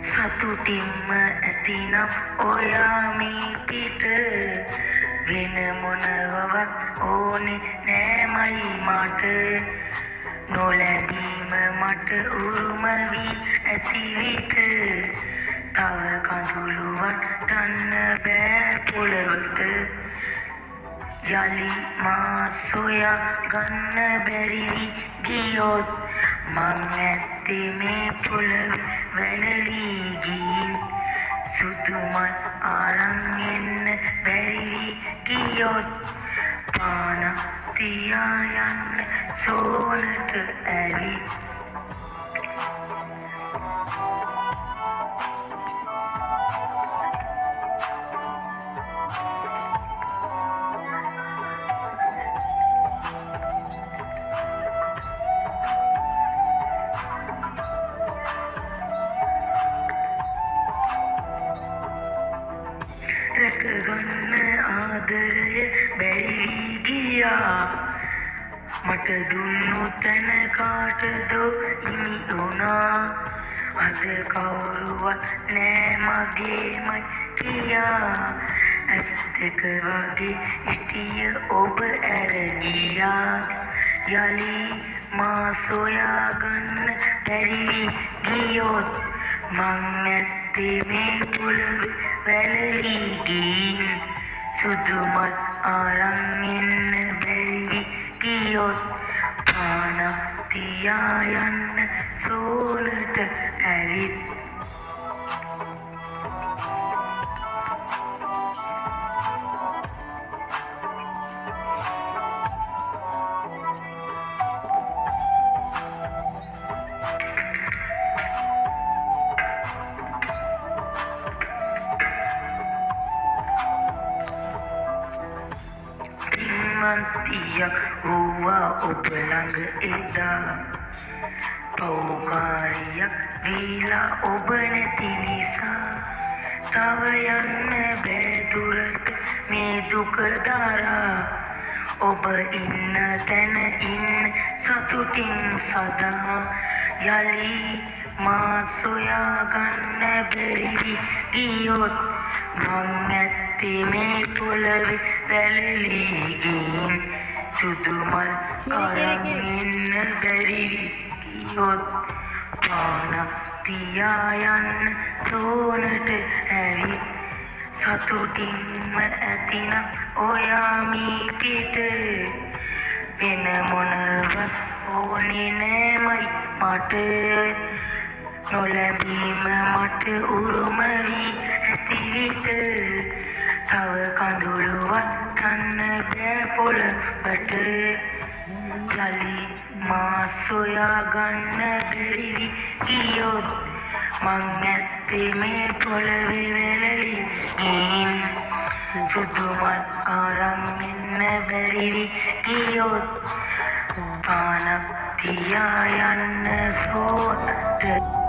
සතුටින්ම ඇතිනම් ඔයා මේ පිට වෙන මොනවවත් ඕනේ නෑමයි මට නොලැබීම මට උරුම වී ඇති විට තව කඳුළුවක් ගන්න බෑ පොළවට යලි මා සොයා ගන්න බැරි වී ගියොත් මං ඇත්තේ මේ පොළවේ වැළලී ගින් සුදුමල් අරන් එන්න බැරි වී ගියොත් පානක් තියා යන්න සෝනට ඇවිත් රැකගන්න ආදරය බැරි වී ගියා මට දුන්නු තැන කාටදෝ හිමි වුණා අද කවුරුවත් නෑ මගේමයි කියා ඇස් දෙක වගේ හිටිය ඔබ ඇර ගියා යලි මා සොයා ගන්න බැරි වී ගියොත් මං ඇත්තේ මේ පොළවේ වැළලී ගින් සුදුමල් අරන් එන්න බැරි වී ගියොත් පානක් තියා යන්න සෝනට ඇවිත් මන්තියක් වූවා ඔබ ළඟ එදා පෞකාරියක් වීලා ඔබ නැති නිසා තව යන්න බෑ දුරට මේ දුක දරා ඔබ ඉන්න තැන ඉන්න සතුටින් සදා යලි මා සොයා ගන්න බැරි වී ගියොත් මං ඇත්තේ මේ පොළවේ වැළලී ගින් සුදුමල් අරන් එන්න බැරි වී ගියොත් පානක් තියා යන්න සෝනට ඇවිත් සතුටින්ම ඇතිනම් ඔයා මේ පිට වෙන මොනවත් ඕනේ නෑමයි මට නොලැබීම මට උරුම වී ඇති විට තව කඳුළුවක් ගන්න බෑ පොළවට යලි මා සොයා ගන්න බැරි වී ගියොත් මං ඇත්තේ මේ පොළවේ වැළලී ගින් සුදුමල් අරන් එන්න බැරි වී ගියොත් පානක් තියා යන්න සෝනට